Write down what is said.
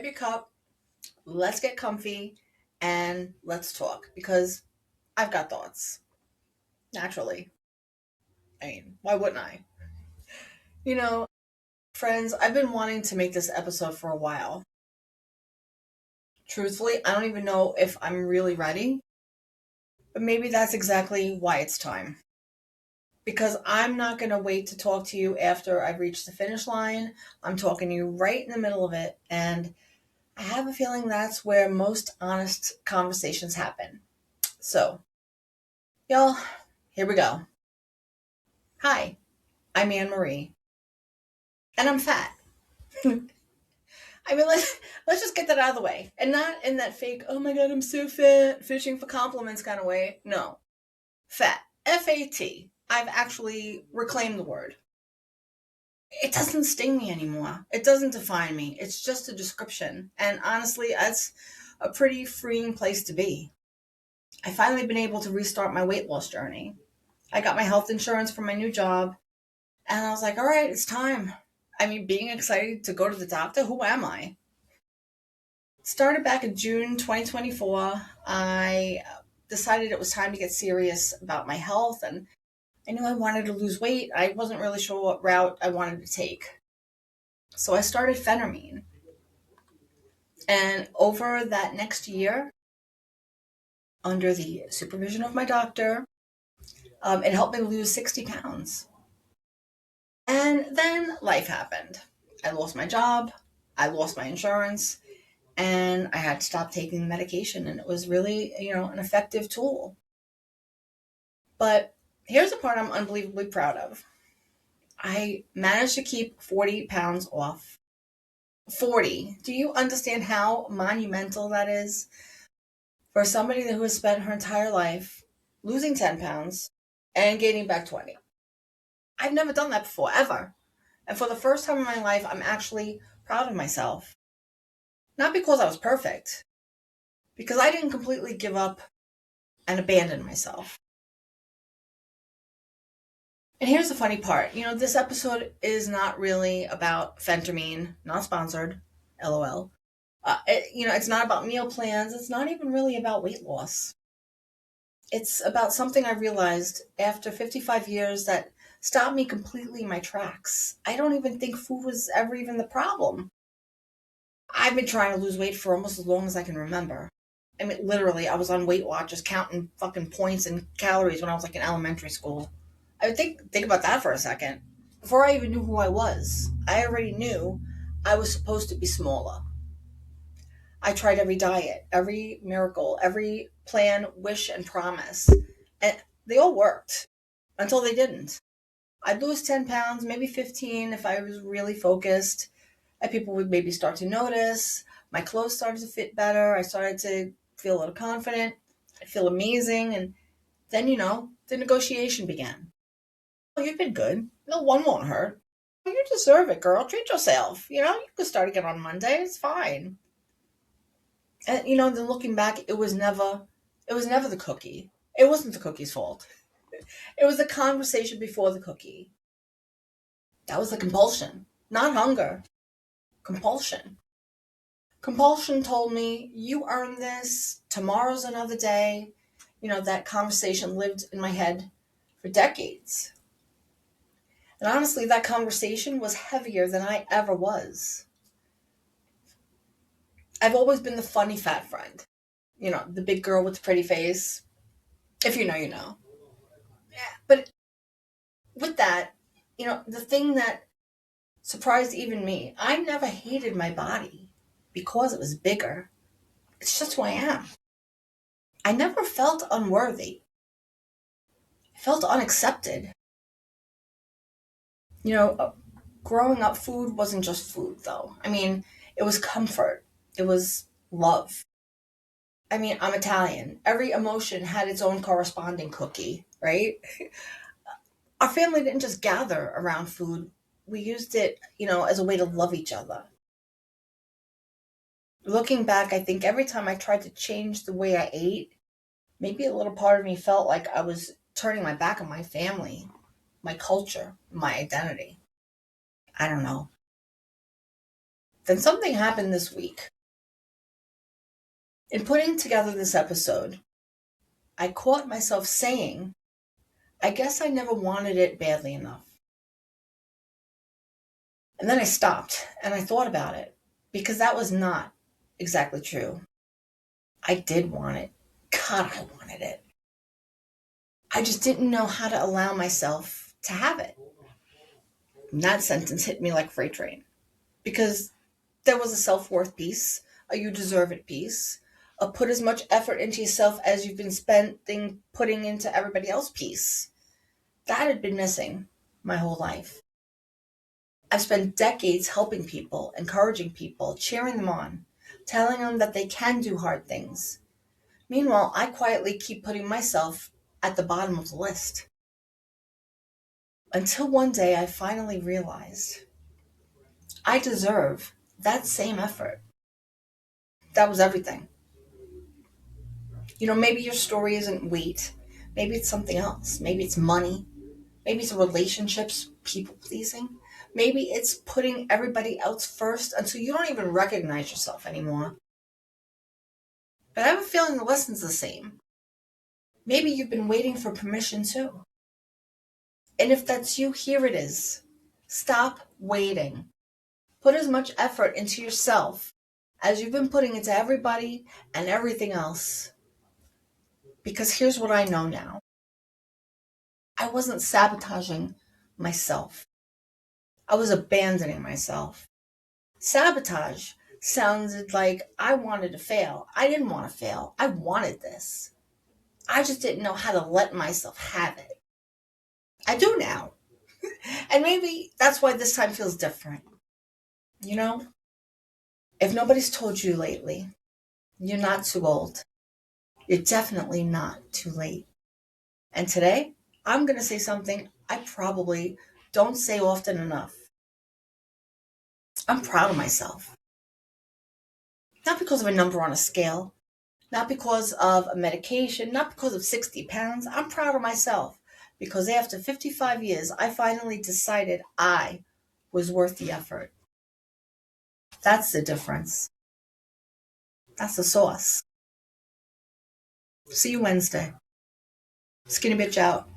grab your cup, let's get comfy, and let's talk because I've got thoughts. Naturally. I mean, why wouldn't I? You know, friends, I've been wanting to make this episode for a while. Truthfully, I don't even know if I'm really ready, but maybe that's exactly why it's time. Because I'm not going to wait to talk to you after I've reached the finish line. I'm talking to you right in the middle of it, and I have a feeling that's where most honest conversations happen. So, y'all, here we go. Hi, I'm AnnMarie, and I'm fat. I mean, let's just get that out of the way, and not in that fake, oh my god, I'm so fat, fishing for compliments kind of way. No, fat, FAT. I've actually reclaimed the word. It doesn't sting me anymore. It doesn't define me. It's just a description, and honestly, that's a pretty freeing place to be. I finally been able to restart my weight loss journey. I got my health insurance for my new job, and I was like, all right, it's time. I mean, being excited to go to the doctor, who am I? Started back in June 2024. I decided it was time to get serious about my health, and I knew I wanted to lose weight. I wasn't really sure what route I wanted to take. So I started phentermine. And over that next year, under the supervision of my doctor, it helped me lose 60 pounds. And then life happened. I lost my job, I lost my insurance, and I had to stop taking the medication. And it was really, an effective tool. But here's the part I'm unbelievably proud of. I managed to keep 40 pounds off. 40. Do you understand how monumental that is? For somebody who has spent her entire life losing 10 pounds and gaining back 20. I've never done that before, ever. And for the first time in my life, I'm actually proud of myself. Not because I was perfect, because I didn't completely give up and abandon myself. And here's the funny part. This episode is not really about phentermine, not sponsored, LOL. It's not about meal plans. It's not even really about weight loss. It's about something I realized after 55 years that stopped me completely in my tracks. I don't even think food was ever even the problem. I've been trying to lose weight for almost as long as I can remember. I mean, literally, I was on Weight Watchers counting fucking points and calories when I was like in elementary school. I would think about that for a second. Before I even knew who I was, I already knew I was supposed to be smaller. I tried every diet, every miracle, every plan, wish, and promise. And they all worked until they didn't. I'd lose 10 pounds, maybe 15 if I was really focused. And people would maybe start to notice. My clothes started to fit better. I started to feel a little confident. I feel amazing. And then, the negotiation began. Oh, you've been good. No one won't hurt. You deserve it, girl. Treat yourself. You can start again on Monday. It's fine. And then looking back, it was never the cookie. It wasn't the cookie's fault. It was the conversation before the cookie. That was the compulsion, not hunger. Compulsion. Compulsion told me, you earned this. Tomorrow's another day. That conversation lived in my head for decades. And honestly, that conversation was heavier than I ever was. I've always been the funny fat friend. The big girl with the pretty face. If you know, you know. Yeah. But with that, the thing that surprised even me, I never hated my body because it was bigger. It's just who I am. I never felt unworthy. I felt unaccepted. You know, uh, Growing up, food wasn't just food, though. I mean, it was comfort. It was love. I mean, I'm Italian. Every emotion had its own corresponding cookie, right? Our family didn't just gather around food. We used it, as a way to love each other. Looking back, I think every time I tried to change the way I ate, maybe a little part of me felt like I was turning my back on my family, my culture, my identity. I don't know. Then something happened this week. In putting together this episode, I caught myself saying, I guess I never wanted it badly enough. And then I stopped and I thought about it because that was not exactly true. I did want it. God, I wanted it. I just didn't know how to allow myself to have it. And that sentence hit me like a freight train because there was a self-worth piece, a you deserve it piece, a put as much effort into yourself as you've been putting into everybody else piece. That had been missing my whole life. I've spent decades helping people, encouraging people, cheering them on, telling them that they can do hard things. Meanwhile, I quietly keep putting myself at the bottom of the list. Until one day I finally realized I deserve that same effort. That was everything. Maybe your story isn't weight. Maybe it's something else. Maybe it's money. Maybe it's relationships, people pleasing. Maybe it's putting everybody else first until you don't even recognize yourself anymore. But I have a feeling the lesson's the same. Maybe you've been waiting for permission too. And if that's you, here it is. Stop waiting. Put as much effort into yourself as you've been putting into everybody and everything else. Because here's what I know now. I wasn't sabotaging myself. I was abandoning myself. Sabotage sounded like I wanted to fail. I didn't want to fail. I wanted this. I just didn't know how to let myself have it. I do now. And maybe that's why this time feels different. If nobody's told you lately, you're not too old. You're definitely not too late. And today, I'm going to say something I probably don't say often enough. I'm proud of myself. Not because of a number on a scale, not because of a medication, not because of 60 pounds. I'm proud of myself because after 55 years, I finally decided I was worth the effort. That's the difference. That's the sauce. See you Wednesday. Skinny bitch out.